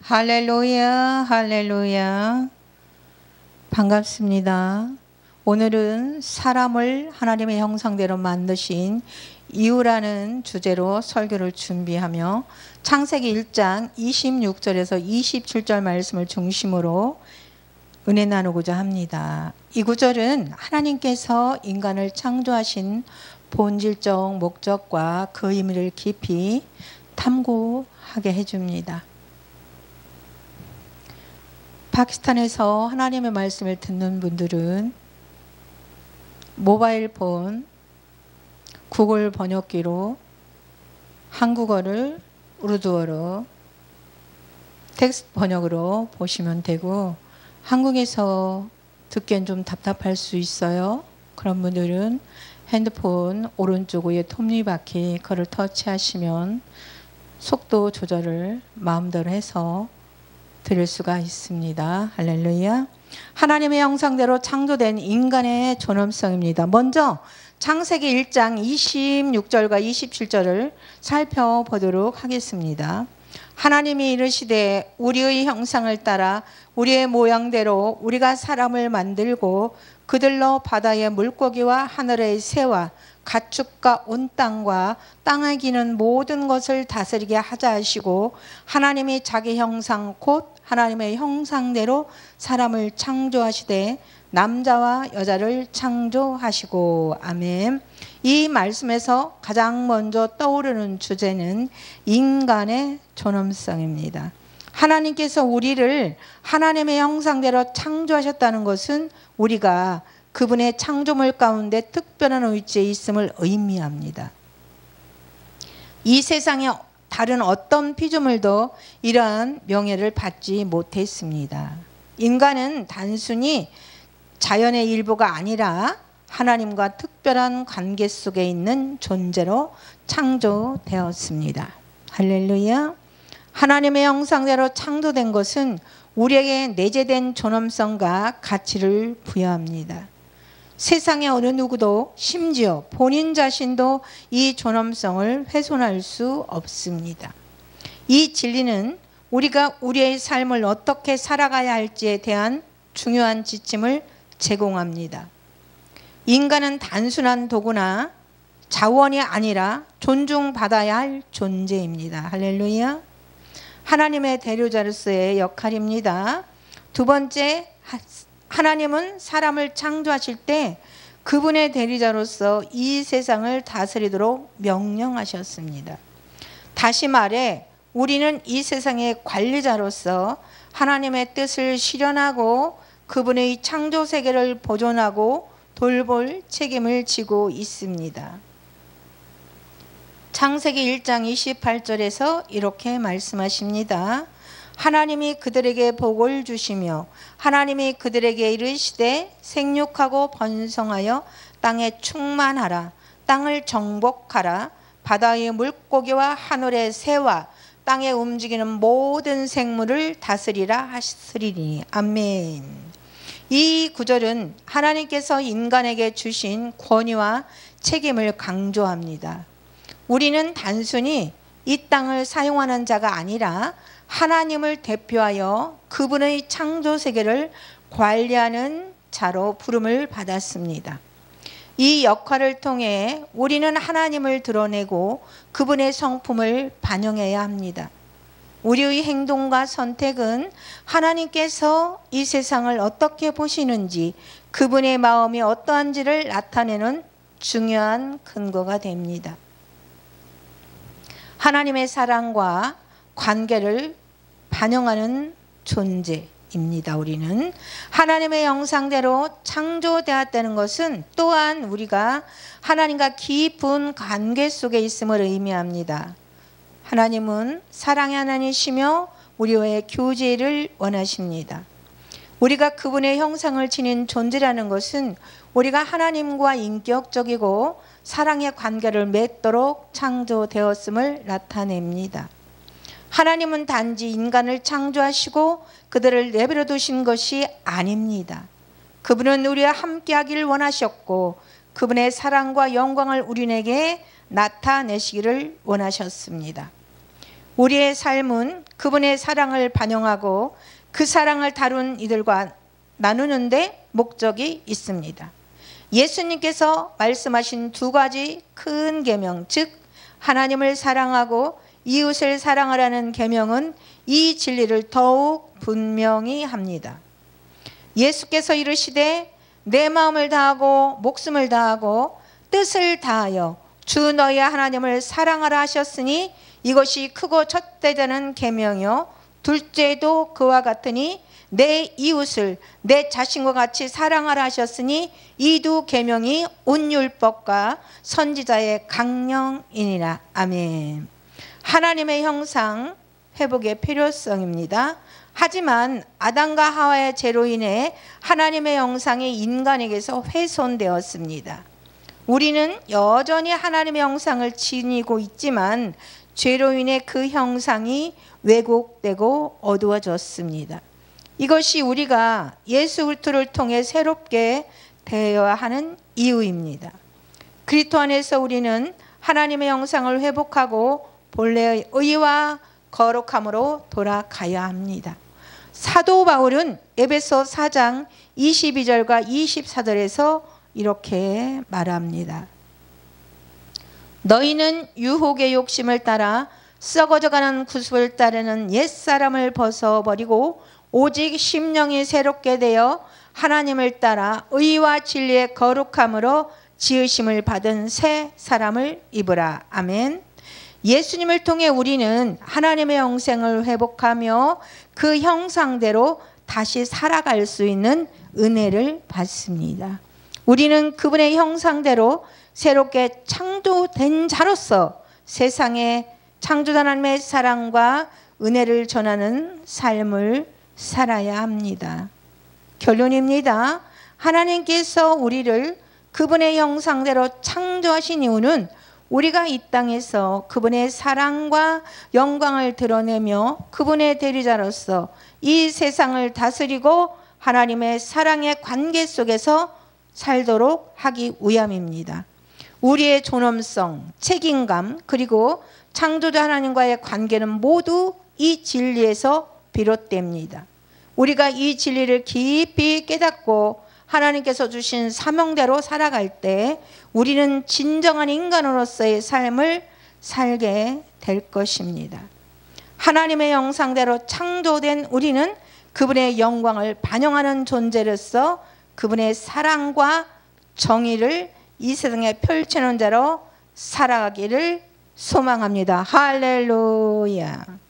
할렐루야, 할렐루야. 반갑습니다. 오늘은 사람을 하나님의 형상대로 만드신 이유라는 주제로 설교를 준비하며 창세기 1장 26절에서 27절 말씀을 중심으로 은혜 나누고자 합니다. 이 구절은 하나님께서 인간을 창조하신 본질적 목적과 그 의미를 깊이 탐구하게 해줍니다. 파키스탄에서 하나님의 말씀을 듣는 분들은 모바일 폰, 구글 번역기로 한국어를 우르두어로 텍스트 번역으로 보시면 되고, 한국에서 듣기엔 좀 답답할 수 있어요. 그런 분들은 핸드폰 오른쪽 위에 톱니바퀴 그걸 터치하시면 속도 조절을 마음대로 해서 들을 수가 있습니다. 할렐루야. 하나님의 형상대로 창조된 인간의 존엄성입니다. 먼저 창세기 1장 26절과 27절을 살펴보도록 하겠습니다. 하나님이 이르시되 우리의 형상을 따라 우리의 모양대로 우리가 사람을 만들고 그들로 바다의 물고기와 하늘의 새와 가축과 온 땅과 땅에 기는 모든 것을 다스리게 하자 하시고, 하나님이 자기 형상 곧 하나님의 형상대로 사람을 창조하시되 남자와 여자를 창조하시고. 아멘. 이 말씀에서 가장 먼저 떠오르는 주제는 인간의 존엄성입니다. 하나님께서 우리를 하나님의 형상대로 창조하셨다는 것은 우리가 그분의 창조물 가운데 특별한 위치에 있음을 의미합니다. 이 세상에 다른 어떤 피조물도 이러한 명예를 받지 못했습니다. 인간은 단순히 자연의 일부가 아니라 하나님과 특별한 관계 속에 있는 존재로 창조되었습니다. 할렐루야. 하나님의 형상대로 창조된 것은 우리에게 내재된 존엄성과 가치를 부여합니다. 세상의 어느 누구도, 심지어 본인 자신도 이 존엄성을 훼손할 수 없습니다. 이 진리는 우리가 우리의 삶을 어떻게 살아가야 할지에 대한 중요한 지침을 제공합니다. 인간은 단순한 도구나 자원이 아니라 존중받아야 할 존재입니다. 할렐루야. 하나님의 대리자로서의 역할입니다. 두 번째, 하나님은 사람을 창조하실 때 그분의 대리자로서 이 세상을 다스리도록 명령하셨습니다. 다시 말해 우리는 이 세상의 관리자로서 하나님의 뜻을 실현하고 그분의 창조 세계를 보존하고 돌볼 책임을 지고 있습니다. 창세기 1장 28절에서 이렇게 말씀하십니다. 하나님이 그들에게 복을 주시며 하나님이 그들에게 이르시되 생육하고 번성하여 땅에 충만하라. 땅을 정복하라. 바다의 물고기와 하늘의 새와 땅에 움직이는 모든 생물을 다스리라 하시리니. 아멘. 이 구절은 하나님께서 인간에게 주신 권위와 책임을 강조합니다. 우리는 단순히 이 땅을 사용하는 자가 아니라 하나님을 대표하여 그분의 창조 세계를 관리하는 자로 부름을 받았습니다. 이 역할을 통해 우리는 하나님을 드러내고 그분의 성품을 반영해야 합니다. 우리의 행동과 선택은 하나님께서 이 세상을 어떻게 보시는지, 그분의 마음이 어떠한지를 나타내는 중요한 근거가 됩니다. 하나님의 사랑과 관계를 반영하는 존재입니다. 우리는 하나님의 형상대로 창조되었다는 것은 또한 우리가 하나님과 깊은 관계 속에 있음을 의미합니다. 하나님은 사랑의 하나님이시며 우리와의 교제를 원하십니다. 우리가 그분의 형상을 지닌 존재라는 것은 우리가 하나님과 인격적이고 사랑의 관계를 맺도록 창조되었음을 나타냅니다. 하나님은 단지 인간을 창조하시고 그들을 내버려 두신 것이 아닙니다. 그분은 우리와 함께하기를 원하셨고 그분의 사랑과 영광을 우리에게 나타내시기를 원하셨습니다. 우리의 삶은 그분의 사랑을 반영하고 그 사랑을 다룬 이들과 나누는데 목적이 있습니다. 예수님께서 말씀하신 두 가지 큰 계명, 즉 하나님을 사랑하고 이웃을 사랑하라는 계명은 이 진리를 더욱 분명히 합니다. 예수께서 이르시되 내 마음을 다하고 목숨을 다하고 뜻을 다하여 주 너희 하나님을 사랑하라 하셨으니 이것이 크고 첫째되는 계명이요 둘째도 그와 같으니 내 이웃을 내 자신과 같이 사랑하라 하셨으니 이 두 계명이 온 율법과 선지자의 강령이니라. 아멘. 하나님의 형상 회복의 필요성입니다. 하지만 아담과 하와의 죄로 인해 하나님의 형상이 인간에게서 훼손되었습니다. 우리는 여전히 하나님의 형상을 지니고 있지만 죄로 인해 그 형상이 왜곡되고 어두워졌습니다. 이것이 우리가 예수 그리스도를 통해 새롭게 되어야 하는 이유입니다. 그리스도 안에서 우리는 하나님의 형상을 회복하고 본래의 의와 거룩함으로 돌아가야 합니다. 사도 바울은 에베소 4장 22절과 24절에서 이렇게 말합니다. 너희는 유혹의 욕심을 따라 썩어져가는 구습을 따르는 옛사람을 벗어버리고 오직 심령이 새롭게 되어 하나님을 따라 의와 진리의 거룩함으로 지으심을 받은 새 사람을 입으라. 아멘. 예수님을 통해 우리는 하나님의 형상을 회복하며 그 형상대로 다시 살아갈 수 있는 은혜를 받습니다. 우리는 그분의 형상대로 새롭게 창조된 자로서 세상에 창조자 하나님의 사랑과 은혜를 전하는 삶을 살아야 합니다. 결론입니다. 하나님께서 우리를 그분의 형상대로 창조하신 이유는 우리가 이 땅에서 그분의 사랑과 영광을 드러내며 그분의 대리자로서 이 세상을 다스리고 하나님의 사랑의 관계 속에서 살도록 하기 위함입니다. 우리의 존엄성, 책임감, 그리고 창조자 하나님과의 관계는 모두 이 진리에서 비롯됩니다. 우리가 이 진리를 깊이 깨닫고 하나님께서 주신 사명대로 살아갈 때 우리는 진정한 인간으로서의 삶을 살게 될 것입니다. 하나님의 형상대로 창조된 우리는 그분의 영광을 반영하는 존재로서 그분의 사랑과 정의를 이 세상에 펼치는 자로 살아가기를 소망합니다. 할렐루야.